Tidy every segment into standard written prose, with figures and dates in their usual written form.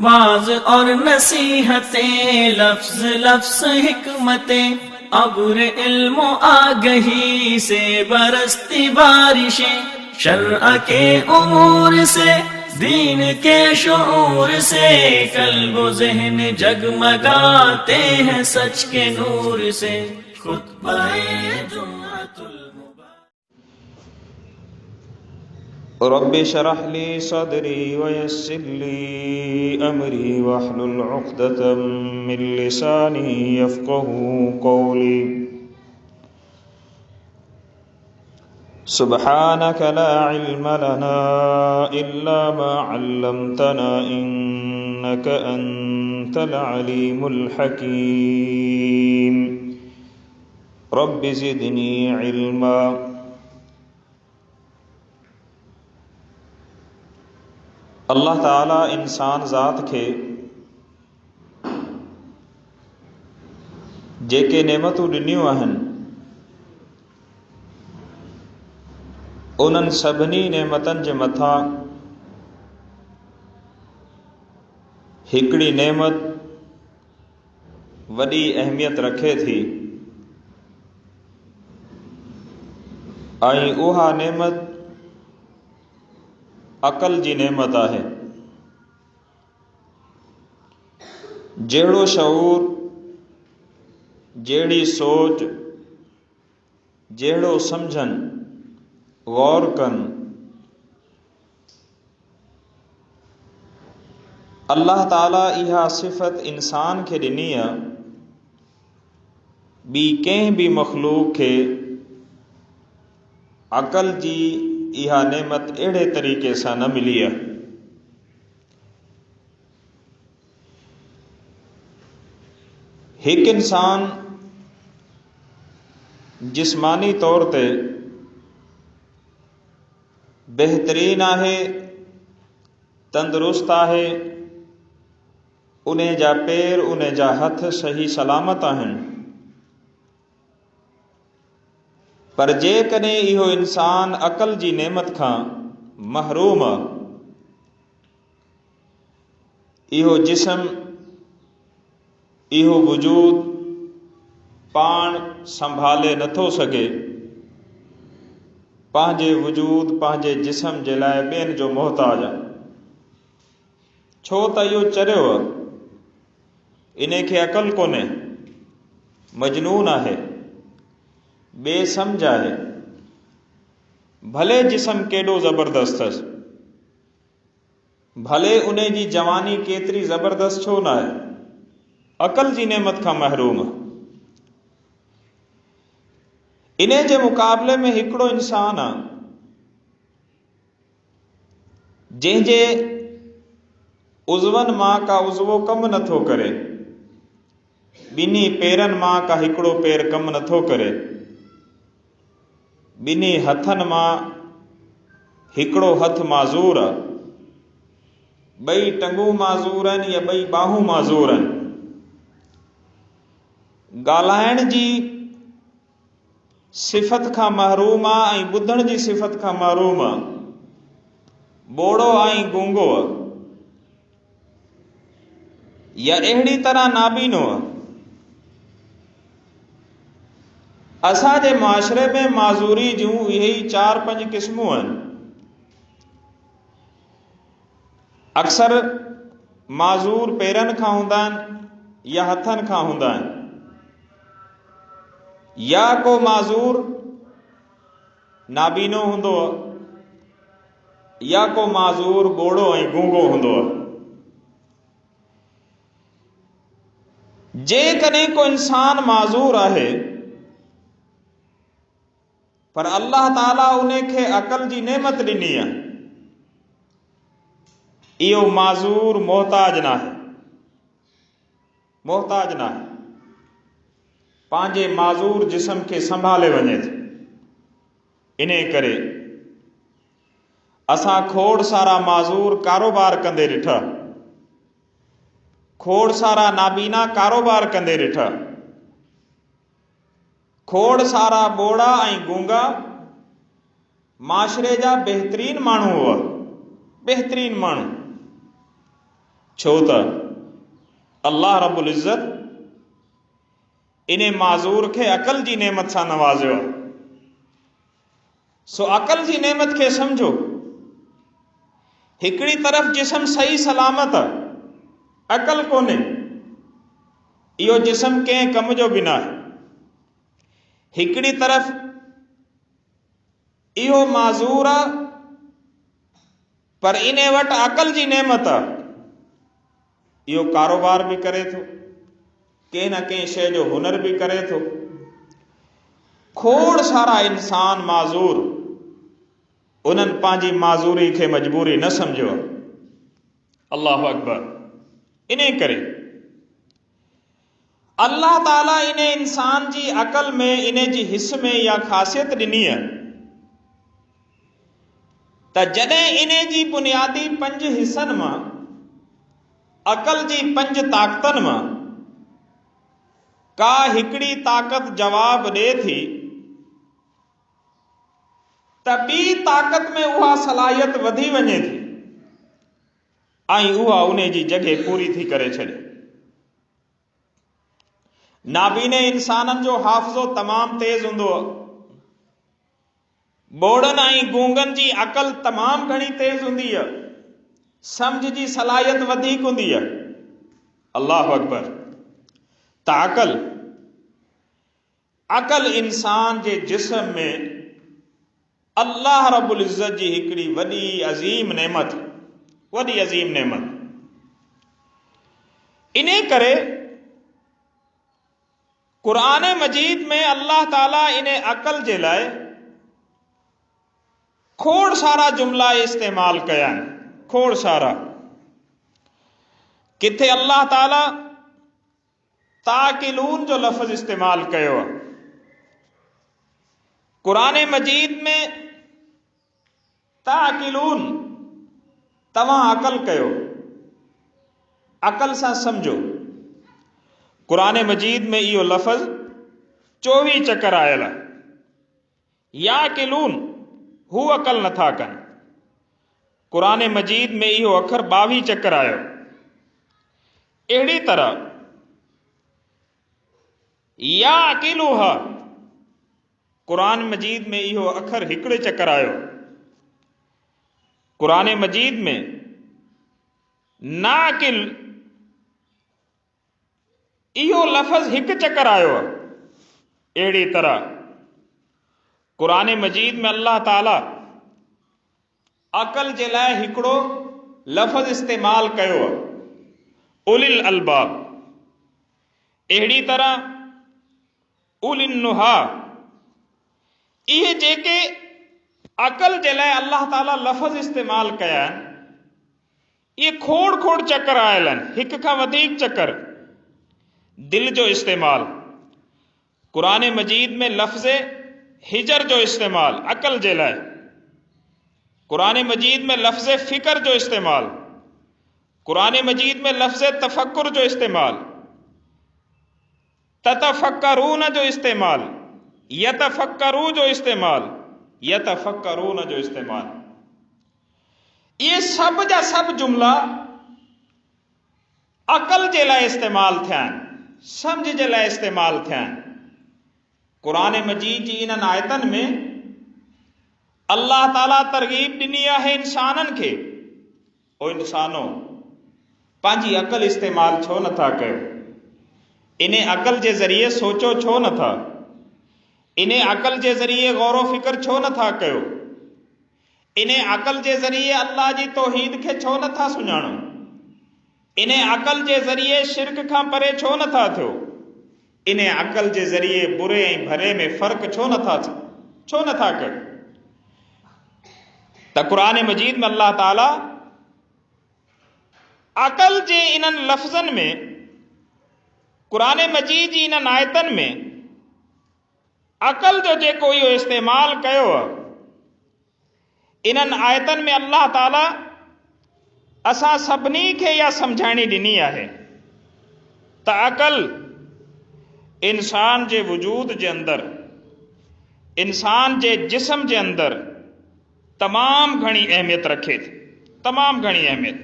Was और नसीहतें, लफ्ज लफ्ज हिकमतें, अब्र इल्म आगही से बरसती बारिशें, शरअ के उमूर से, दीन के शऊर से, कल्ब ज़हन जगमगाते हैं सच के नूर से। खुतबाए जुम्मतुल रब्बि शरह ली सदरी वयस्सिर ली अमरी वहलुल उक़दतम मिन लिसानी यफ़क़हू क़ौली। सुब्हानक ला इल्म लना इल्ला मा अल्लमतना इन्नक अंतल अलीमुल हकीम। रब्बि ज़िदनी इल्मा। अल्लाह ताला इंसान ज़ात खे जेके नेमतूं ॾिनियूं आहिनि उन्हनि सभिनी नेमतनि जे मथां हिकिड़ी नेमत वॾी अहमियत रखे थी, ऐं उहा नेमत अक़ल जी नेमत आहे। जहिड़ो शऊर, जहिड़ी सोच, जहिड़ो सम्झनि, गौर कनि, अल्लाह ताला इहा सिफ़त इंसान खे ॾिनी आहे, ॿी कंहिं बि मख़लूक खे अक़ल जी इहा नेमत अहिड़े तरीक़े सां न मिली आहे। हिकु इंसान जिस्मानी तौर ते बहितरीन आहे, तंदुरुस्त आहे, उन जा पेर, उन जा हथ सही सलामत आहिनि, पर जेकॾहिं इहो इंसान अक़ल जी नेमत खां महरूम आहे, इहो जिस्म, इहो वजूद पाण संभाले नथो सघे, पंहिंजे वजूद, पंहिंजे जिस्म जे लाइ ॿियनि जो मोहताज आहे। छो त इहो चरियो आहे, इन खे अक़ल कोन्हे, मजनून आहे, बेसमझ आहे। भले जिस्म केॾो ज़बरदस्त अथसि, भले उन जी जवानी केतिरी ज़बरदस्त छो न आहे, अक़ल जी नेमत खां महरूम आहे। इन जे मुक़ाबले में हिकिड़ो इंसान आहे जंहिंजे उज़वनि मां का उज़वो कमु नथो करे, ॿिन्ही पेरनि मां का हिकिड़ो पेर कमु नथो करे, ॿिन्ही हथनि मां हिकिड़ो हथु माज़ूर आहे, ॿई टंगूं माज़ूर आहिनि या ॿई ॿाहूं माज़ूर आहिनि, ॻाल्हाइण जी सिफ़त खां महरूम आहे ऐं ॿुधण जी सिफ़त खां महरूम आहे, बोड़ो ऐं गूंगो आहे, या अहिड़ी तरह नाबीनो आहे। असांजे माशरे में माज़ूरी जूं इहे ई 4-5 क़िस्मूं आहिनि। अक्सर माज़ूर पेरनि खां हूंदा आहिनि या हथनि खां हूंदा आहिनि, या को माज़ूर नाबीनो हूंदो आहे, या को माज़ूर बोड़ो ऐं गूंगो हूंदो आहे। जेकॾहिं को इंसान माज़ूर आहे पर अल्लाह ताला उन खे अक़ल जी नेमत ॾिनी आहे, इहो माज़ूर मोहताज नाहे, मोहताज नाहे, पंहिंजे माज़ूर जिस्म खे संभाले वञे थो। इन करे असां खोड़ सारा माज़ूर कारोबार कंदे ॾिठा, खोड़ सारा नाबीना कारोबार कंदे ॾिठा, खोड़ सारा बोड़ा ऐं गूंगा माशरे जा बेहतरीन माण्हू हुआ, बेहतरीन माण्हू। छो त अल्लाह रब्बुल इज़्ज़त इन माज़ूर खे अकल जी नेमत सां नवाज़ियो आहे। सो अकल जी नेमत खे समझो। हिकिड़ी तरफ़ जिस्म सही सलामत आहे, अकल कोन्हे, इहो जिस्म कंहिं कम जो बि न आहे। हिकिड़ी तरफ़ इहो माज़ूर आहे पर इन वटि अकल जी नेमत आहे, इहो कारोबार बि करे थो, कंहिं न कंहिं शइ जो हुनर बि करे थो। खोड़ सारा इंसान माज़ूर, उन्हनि पंहिंजी माज़ूरी खे मजबूरी न सम्झियो। अल्लाहु अकबर। इन करे अल्लाह ताला इन इंसान जी अकल में, इन जी हिस्स में या ख़ासियत ॾिनी आहे त जॾहिं इन जी बुनियादी 5 हिस्सनि मां, अकल जी 5 ताक़तनि मां का हिकिड़ी ताक़त जवाब ॾिए थी त ॿी ताक़त में उहा सलाहियत वधी वञे थी ऐं उहा उन जी जॻह पूरी थी करे छॾे। नाबीने इंसाननि जो हाफ़िज़ो तमामु तेज़ हूंदो आहे, ॿोड़नि ऐं गूंगनि जी अकल तमामु घणी तेज़ हूंदी आहे, सम्झ जी सलाहियत वधीक हूंदी आहे। अल्लाहु अकबर। त अकल इंसान जे जिस्म में अल्लाह रब्बुल इज़्ज़त जी हिकिड़ी वॾी अज़ीम नेमत, वॾी अज़ीम नेमत। इन करे क़ुरान मजीद में अल्लाह ताला इन अकल जे लाइ खोड़ सारा जुमला इस्तेमाल कया आहिनि, खोड़ सारा। किथे अल्लाह ताला ताकिलून जो लफ़्ज़ इस्तेमाल कयो आहे। क़ुरान मजीद में ताकिलून, तव्हां अकल कयो, अकल सां समझो। क़ुरान मजीद में इहो लफ़्ज़ 24 चकर आयल आहे। या किलून, हू अकल नथा कनि। क़ुरान मजीद में इहो अखर 22 चकर आयो। अहिड़ी तरह या अकीलुहा, क़ुरान मजीद में इहो अखर 1 चकर आयो। क़ुरान मजीद में नाकिल, इहो लफ़्ज़ 1 चकर आयो। अहिड़ी तरह क़ुरान मजीद में अल्लाह ताला अकल जे लाइ हिकिड़ो लफ़्ज़ इस्तेमाल कयो आहे, उलिल अलबाब। अहिड़ी तरह उलिन नुहा, इहे जेके अकल जे लाइ अल्लाह ताला लफ़्ज़ इस्तेमाल कया आहिनि, इहे खोड़ खोड़ चकर आयल आहिनि, 1 खां वधीक चकर। दिल जो इस्तेमाल, क़ुरान मजीद में लफ़्ज़ हिजर जो इस्तेमाल अकल जे लाइ। क़ुरान मजीद में लफ़्ज़ फ़िक्र जो इस्तेमाल, क़ुरान मजीद में लफ़्ज़ तफ़क्कुर जो इस्तेमाल, ततफ़क्करून जो इस्तेमाल, यतफ़क्करू जो इस्तेमाल, यतफ़क्करून जो इस्तेमाल। ये सब जा सब जुमला अकल जे लाइ इस्तेमाल थिया आहिनि, सम्झ जे लाइ इस्तेमाल थिया आहिनि। क़ुरान मजीद जी इन्हनि आयतनि में अल्लाह ताला तरगीब ॾिनी आहे इंसाननि खे, ओ इंसानो, पंहिंजी अकल इस्तेमाल छो नथा कयो? इन अकल जे ज़रिए सोचो छो नथा? इन अकल जे ज़रिए गौर फ़िक्र छो नथा कयो? इन अकल जे ज़रिए अल्लाह जी तौहीद खे छो नथा सुञाणो? इन अकल जे ज़रिए शिरक खां परे छो नथा थियो? इन अकल जे ज़रिए बुरे ऐं भले में फ़र्क़ छो नथा कयो? त क़ुरान मजीद में अल्लाह ताला अकल जे इन्हनि लफ़्ज़नि में, क़ुरान मजीद जी इन्हनि आयतनि में अकल जो जेको इहो इस्तेमाल कयो आहे, इन्हनि आयतनि में अल्लाह ताला असां सभिनी खे इहा सम्झाइणी ॾिनी आहे त अकल इंसान जे वजूद जे अंदरि, इंसान जे जिस्म जे अंदरि तमामु घणी अहमियत रखे थी, तमामु घणी अहमियत।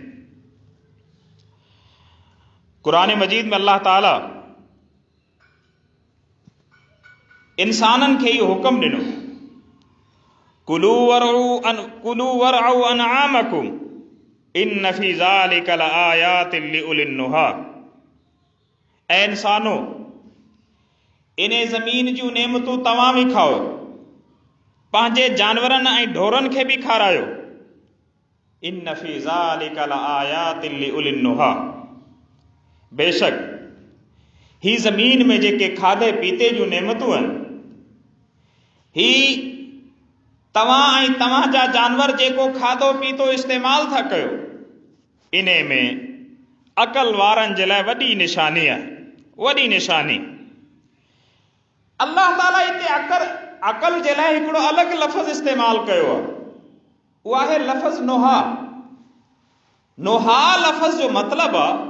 कुरान मजीद में अल्लाह ताला इंसाननि खे इहो हुक्म ॾिनो, कुलू वरअू अनआमकुम इन फी ज़ालिका लआयातिन लिउलिन नुहा। ऐ इंसानो, इन ज़मीन जूं नेमतूं तव्हां बि खाओ, पंहिंजे जानवरनि ऐं ढोरनि खे बि खारायो। इन फी ज़ालिका लआयातिन लिउलिन नुहा। बेशक ही ज़मीन में जेके खाधे पीते जूं नेमतूं आहिनि, ही तव्हां ऐं तव्हांजा जानवर जेको खाधो पीतो इस्तेमालु था कयो, इन में अकल वारनि जे लाइ वॾी निशानी आहे, वॾी निशानी। अल्लाह ताला हिते अकल जे लाइ हिकिड़ो अलॻि लफ़्ज़ इस्तेमालु कयो आहे, उहो आहे लफ़्ज़ नोहा। नोहा लफ़्ज़ जो मतिलबु आहे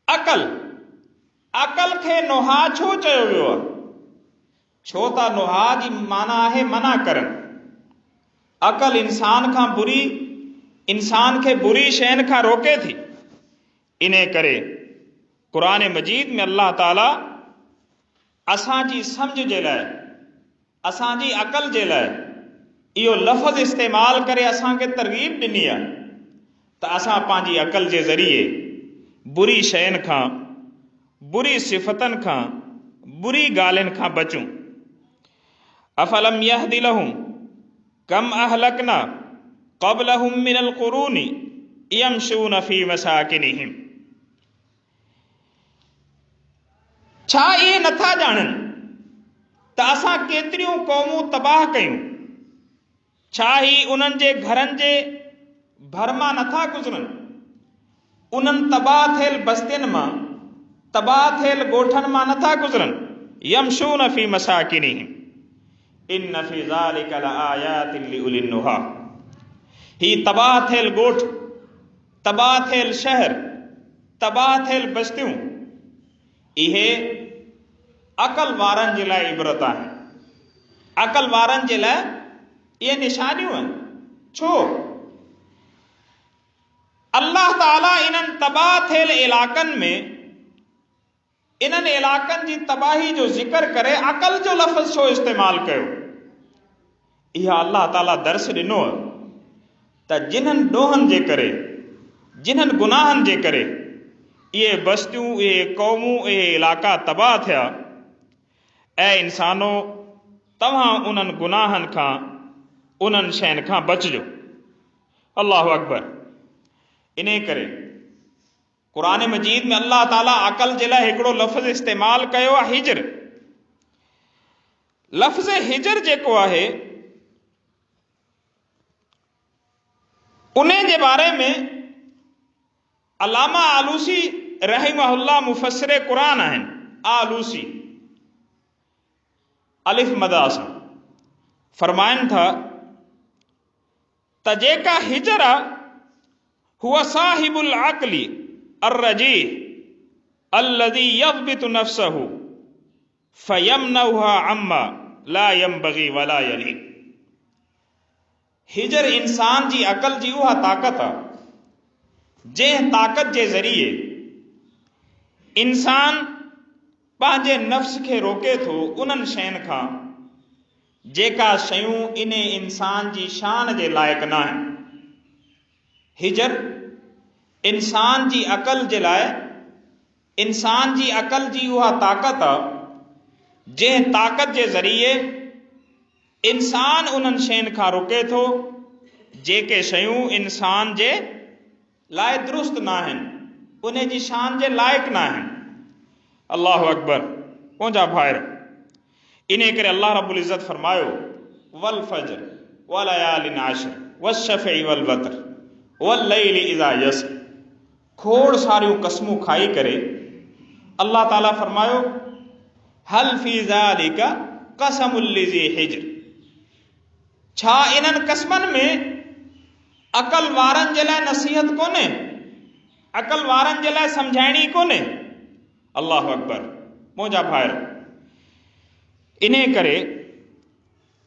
अकल। अकल खे नोहा छो चयो वियो आहे? छो त नोहा जी माना आहे मना करणु। अकल इंसान खे बुरी शयुनि खां रोके थी। इन करे कुरान मजीद में अल्लाह ताला असांजी सम्झ जे लाइ, असांजी अकल जे लाइ इहो लफ़्ज़ इस्तेमालु करे असांखे तरगीब ॾिनी आहे त असां पंहिंजी अकल जे ज़रिए बुरी शयुनि खां, बुरी सिफ़तनि खां, बुरी ॻाल्हियुनि खां बचूं। अफलम यहदि लहुम कम अहलकना क़ब्लहुम मिनल क़ुरूनि यमशून फी मसाकिनिहिम। छा इहे नथा ॼाणनि त असां केतिरियूं क़ौमूं तबाह कयूं? छा ही उन्हनि जे घरनि जे भरमा नथा गुज़रनि? उन्हनि तबाह थियल बस्तियुनि मां, तबाह थियल ॻोठनि मां नथा गुज़रनि। यमशून फी मसाकिनिहिम इन फी ज़ालिका लआयातिन लिउलिन नुहा। ही तबाह थियल ॻोठ, तबाह थियल शहर, तबाह थियल बस्तियूं, इहे अकल वारनि जे लाइ इबरत आहे। अकल वारनि जे लाइ इहे निशानियूं आहिनि। छो? अल्लाह ताला इन्हनि तबाह थियल इलाक़नि में, इन्हनि इलाक़नि जी तबाही जो ज़िक्र करे अकल जो लफ़्ज़ छो इस्तेमालु कयो? इहा अल्लाह ताला दर्स ॾिनो त जिन्हनि ॾोहनि जे करे, जिन्हनि गुनाहनि जे करे इहे बस्तियूं, इहे क़ौमूं, इहे इलाक़ा तबाह थिया, ऐं इंसानो तव्हां उन्हनि गुनाहनि खां, उन्हनि शयुनि खां बचिजो। अल्लाहु अकबर। इन करे कुरान मजीद में अल्लाह ताला अकल जे लाइ हिकिड़ो लफ़्ज़ इस्तेमालु कयो आहे, हिजर। लफ़्ज़ हिजर जेको आहे, उन जे बारे में अल्लामा आलूसी रहमहुल्लाह मुफ़स्सिर कुरान आहिनि। आलूसी अलिफ मदा सां फरमाइनि था त जेका हिजर आहे, हुआ साहिबुल अक़ली अर्रजीह अल्लज़ी यज़बितु नफ़्सहु फयमनउहा अम्मा ला यंबग़ी वला यलीक़। हिजर इंसान जी अकल जी उहा ताक़त आहे जंहिं ताक़त जे ज़रिए इंसान पंहिंजे नफ़्स खे रोके थो उन्हनि शयुनि खां जेका शयूं इन इंसान जी शान जे लाइक़ न आहिनि। हिजर इंसान जी अकल जे लाइ, इंसान जी अकल जी उहा ताक़त आहे जंहिं ताक़त जे ज़रिए इंसान उन्हनि शयुनि खां रोके थो जेके शयूं इंसान जे लाइ दुरुस्त न आहिनि, उन जी शान जे लाइक़ न आहिनि। अल्लाहु अकबर। मुंहिंजा भाइर, इन करे अल्लाह रब्बुल इज़्ज़त फरमायो, वल फज्र व लयालिन आशर वश्शफ़ई वल वतर वल्लैलि इज़ा यसर। खोड़ सारियूं कसमूं खाई करे अल्लाह ताला फरमायो, हल फी ज़ालिका क़समुल लिज़ी हिज्र। छा इन्हनि कसमनि में अकल वारनि जे लाइ नसीहत कोन्हे? अकल वारनि जे लाइ सम्झाइणी कोन्हे? अल्लाहु अकबर। मुंहिंजा भाइर, इन करे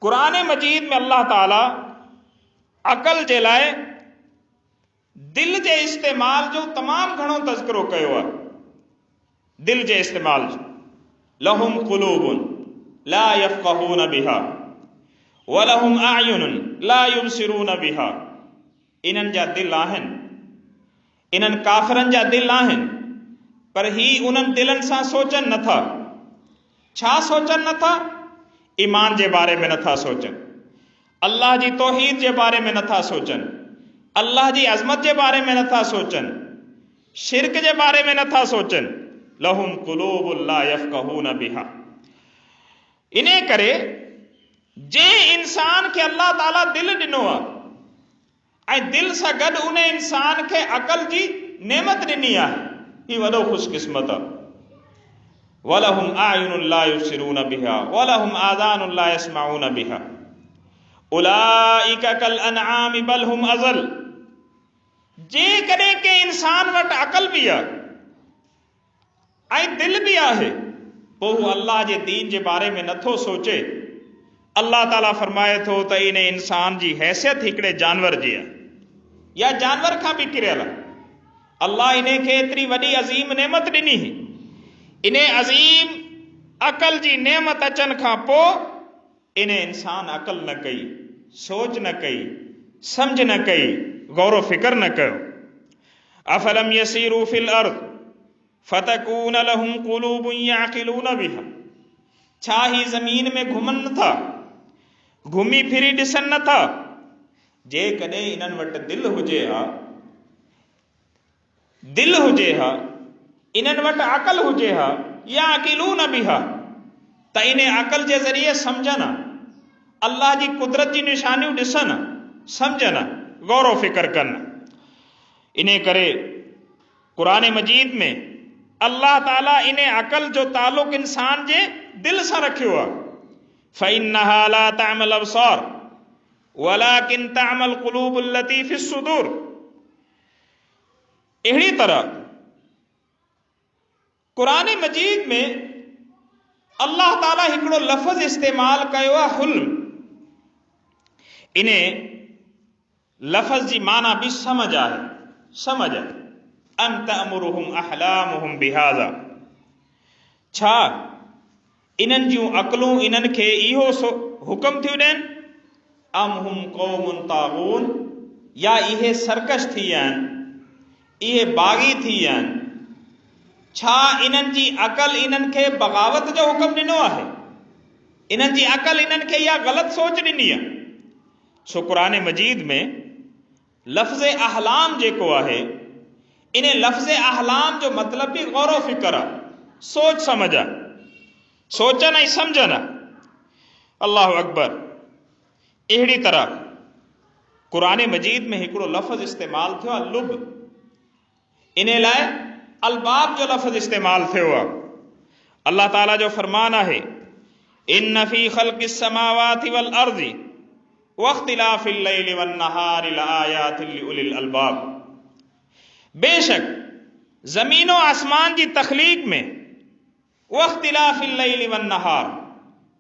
कुरान मजीद में अल्लाह ताला अकल जे लाइ दिल जे इस्तेमाल जो तमाम घणो तज़किरो कयो आहे। दिल जे इस्तेमाल जो लहुम क़ुलूबुन ला यफ़क़हून बिहा व लहुम अयुनुन ला युबसिरून बिहा। इन्हनि जा दिल आहिनि, इन्हनि काफ़िरनि जा दिल आहिनि, पर ही उन्हनि दिलनि सां सोचनि नथा। छा सोचनि नथा? ईमान जे बारे में नथा सोचनि, अल्लाह जी तौहीद जे बारे में नथा सोचनि, अल्लाह जी अज़मत जे बारे में नथा सोचनि, शिरक जे बारे में नथा सोचनि। लहुम क़ुलूबुन ला यफ़क़हून बिहा। इने करे जे इंसान खे अल्लाह ताला दिल ॾिनो आहे ऐं दिल सां गॾु उन इंसान खे अक़ल जी नेमत ॾिनी आहे, ही वॾो ख़ुशकिस्मत आहे। वलहुम अयुनुन ला युबसिरून बिहा वलहुम आज़ानुन ला यस्मऊन बिहा उलाइका कल अनआम बल हुम अज़ल। जे कॾहिं के इंसान वटि अक़ल बि आहे ऐं दिल बि आहे, पोइ हू अल्लाह जे दीन जे बारे में नथो सोचे। अल्लाह ताला फरमाए थो त इन इंसान जी हैसियत हिकिड़े जानवर जी आहे, या जानवर खां बि किरियल आहे। अल्लाह इन्हे खे एतिरी वॾी अज़ीम नेमत ॾिनी, इन अज़ीम अक़ल जी नेमत अचनि खां पोइ इन इंसान अक़ल न कई, सोच न कई, सम्झ न कई, गौर फिक्र न कयो। अफलम यसीरू फिल अर्द फतकून लहुम क़ुलूबुन याक़िलून बिहा। छा ही ज़मीन में घुमनि नथा, घुमी फिरी ॾिसनि नथा? जे कॾहिं इन्हनि वटि दिल हुजे हा, दिल हुजे हा, इन्हनि वटि अक़ल हुजे हा, याक़िलून बिहा, त इन अक़ल जे ज़रिए सम्झनि, अल्लाह जी कुदरत जी निशानियूं ॾिसनि, सम्झनि, गौर फिक्र कनि। इन करे क़ुरान मजीद में अल्लाह ताला इन अक़ल जो ताल्लुक़ इंसान जे दिल सां रखियो आहे। फ़इन्नहा ला तअमल अब्सार वलाकिन तअमल क़ुलूबुल लती फ़िस सुदूर। अहिड़ी तरह क़ुरान मजीद में अल्लाह ताला हिकिड़ो लफ़्ज़ इस्तेमाल कयो आहे, हुल्म। इन लफ़्ज़ जी माना बि समझ आहे, समझ। अम तअमुरुहुम अहलामुहुम बिहाज़ा। छा इन्हनि जूं अक़लूं इन्हनि खे इहो हुक्म थियूं ॾियनि? अम हुम क़ौमुन ताग़ून। या इहे सरकश थी विया आहिनि, इहे बाग़ी थी विया आहिनि। छा इन्हनि जी अक़ल इन्हनि खे बग़ावत जो हुक्म ॾिनो आहे? इन्हनि जी अक़ल इन्हनि खे इहा ग़लति सोच ॾिनी आहे? छो क़ुरान मजीद में लफ़्ज़ अहलाम जेको आहे, इन लफ़्ज़ अहलाम जो मतिलब बि गौर फिक्र आहे, सोच समझ आहे, सोचनि ऐं सम्झनि। अल्लाहु अकबर। अहिड़ी तरह क़ुरान मजीद में हिकिड़ो लफ़्ज़ इस्तेमाल थियो आहे, लुब। इन लाइ अलबाब जो लफ़्ज़ इस्तेमाल थियो आहे। अल्लाह ताला जो फरमान आहे, इन्न फ़ी ख़ल्क़िस समावाति वल अर्ज़ि वख्तिलाफ़िल लैलि वन नहारि लआयातिन लिउलिल अलबाब। बेशक ज़मीनो आसमान जी तख़लीक़ में वख्तिलाफ़िल लैलि वन नहार,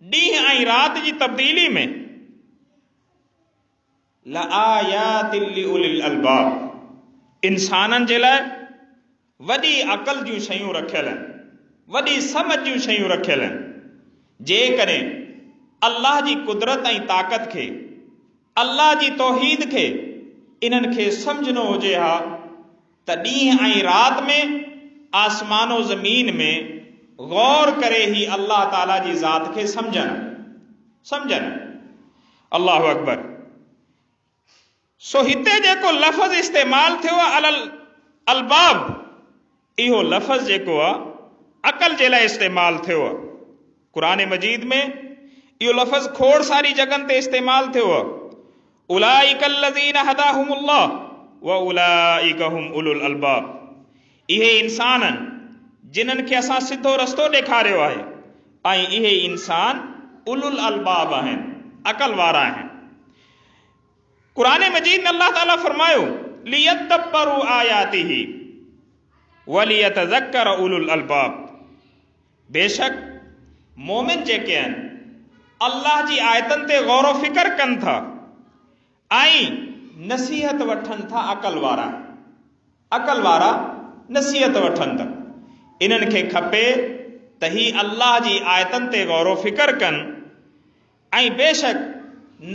ॾींहं ऐं राति जी तब्दीली में लआयातिन लिउलिल अलबाब, इंसाननि जे लाइ वॾी अक़ल जूं शयूं रखियल आहिनि, वॾी समझ जूं शयूं रखियल आहिनि। जेकॾहिं अल्लाह जी कुदरत ऐं ताक़त खे, अल्लाह जी तौहीद खे इन्हनि खे सम्झणो हुजे हा, त ॾींहं ऐं राति में आसमानो ज़मीन में गौर करे ही अल्लाह ताला जी ज़ात खे सम्झनि। अल्लाहु अकबर। सो हिते जेको लफ़्ज़ इस्तेमाल थियो आहे अलल अलबाब, इहो लफ़्ज़ जेको आहे अक़ल जे लाइ इस्तेमाल थियो आहे। क़ुरान मजीद में इहो लफ़्ज़ खोड़ सारी जगहनि ते इस्तेमाल थियो आहे। उलाइकल लज़ीना हदाहुमुल्लाह व उलाइका हुम उलुल अलबाब। इहे इंसान जिन्हनि खे असां सिधो रस्तो ॾेखारियो आहे, ऐं इहे इंसान उलुल अलबाब आहिनि, अक़ल वारा आहिनि। क़ुरान मजीद में अल्लाह ताला फरमायो, लियदब्बरू आयातिही वलियतज़क्कर उलुल अलबाब। बेशक मोमिन जेके आहिनि अल्लाह जी आयतनि ते गौर फ़िक्र कनि था ऐं नसीहत वठनि था, अक़ल वारा। अकल वारा नसीहत वठनि था। इन्हनि खे खपे त ही अल्लाह जी आयतनि ते गौर फिकर कनि। ऐं बेशक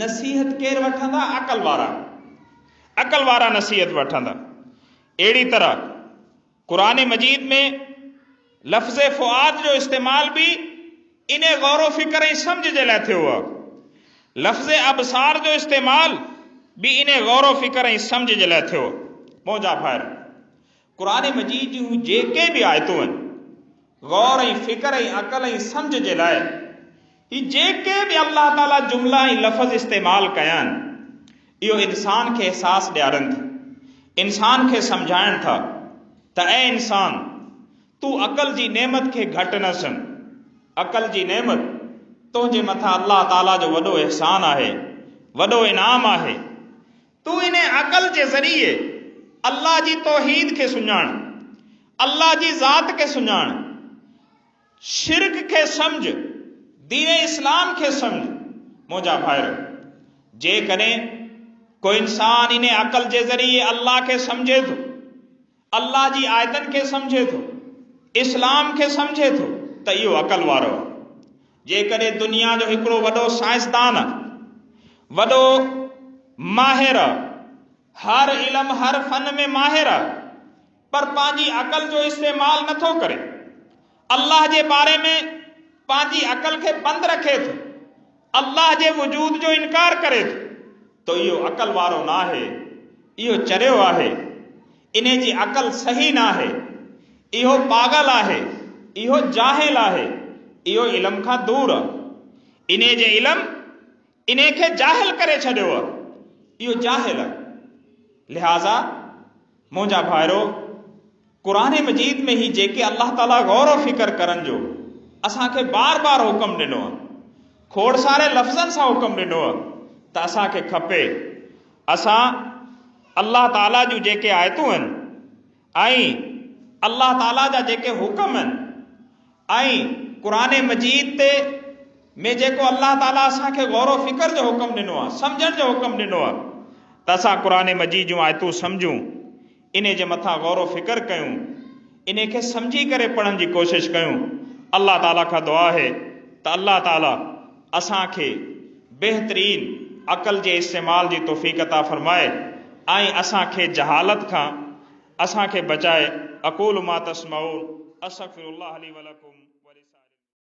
नसीहत केरु वठंदा? अकल वारा नसीहत वठंदा। अहिड़ी तरह क़ुरान मजीद में लफ़्ज़ फ़ुआद जो इस्तेमाल भी इन गौर फिकर ऐं सम्झ जे लाइ थियो आहे। लफ़्ज़ अबसार जो इस्तेमाल भी इन गौर फिकर ऐं सम्झ जे लाइ थियो। मौजा भाइर, क़ुरान मजीद जूं जेके भी आयतूं आहिनि गौर ऐं फिकर ऐं अकल ऐं सम्झ जे लाइ, ही जेके भी अल्लाह ताला जुमला ऐं लफ़्ज़ इस्तेमाल कया आहिनि, इहो इंसान खे एहसास ॾियारनि था, इंसान खे सम्झाइनि था त ऐं इंसान तूं अकल जी नेमत खे घटि न सम। अकल जी नेमत तुंहिंजे मथां अल्लाह ताला जो वॾो एहसान आहे, वॾो इनाम आहे। तूं इन अकल जे ज़रिए अल्लाह जी तौहीद खे सुञाण, अल्लाह जी ज़ात खे सुञाण, शिरक खे सम्झ, दीन इस्लाम खे सम्झ। मुंहिंजा भाइर, जेकॾहिं कोई इंसान इन अकल जे ज़रिए अल्लाह खे सम्झे थो, अल्लाह जी आयतनि खे सम्झे थो, इस्लाम खे सम्झे थो, त इहो अकल वारो आहे। जेकॾहिं दुनिया जो हिकिड़ो वॾो साइंसदान आहे, वॾो माहिर आहे, हर इल्म हर फन में माहिर आहे, पर पंहिंजी अकल जो इस्तेमाल नथो करे, अल्लाह जे बारे में पंहिंजी अकल खे बंदि रखे थो, अल्लाह जे वजूद जो इनकार करे थो, तो इहो अकल वारो न आहे, इहो चरियो आहे। इन जी अकल सही न आहे, इहो पागल आहे, इहो जाहिल आहे, इहो इल्म खां दूर आहे। इन जे इल्म इन खे जाहिल करे छॾियो आहे, इहो जाहिल आहे। लिहाज़ा मुंहिंजा भाइरो, क़ुरान मजीद में ही जेके अल्लाह ताला गौर फिकर करण जो असांखे बार बार हुक्म ॾिनो आहे, खोड़ सारे लफ़्ज़नि सां हुक्म ॾिनो आहे, त असांखे खपे असां अल्लाह ताला जूं जेके आयतूं आहिनि ऐं अल्लाह ताला जा जेके हुक्म आहिनि ऐं क़ुरान मजीद ते में जेको अल्लाह ताला असांखे गौर फिकर जो हुक्म ॾिनो आहे, सम्झण जो हुक्म ॾिनो आहे, त असां क़ुरान मजीद जूं आयतूं सम्झूं, इन जे मथां गौर फिकर कयूं, इन खे सम्झी करे पढ़ण जी कोशिश कयूं। अल्लाह ताला खां दुआ आहे त अल्लाह ताला असांखे बेहतरीन अकल जे इस्तेमाल जी तौफ़ीक़ अता फरमाए ऐं असांखे जहालत खां असांखे बचाए। अक़ूलु मा तस्मऊन, अस्तग़फिरुल्लाह ली व लकुम।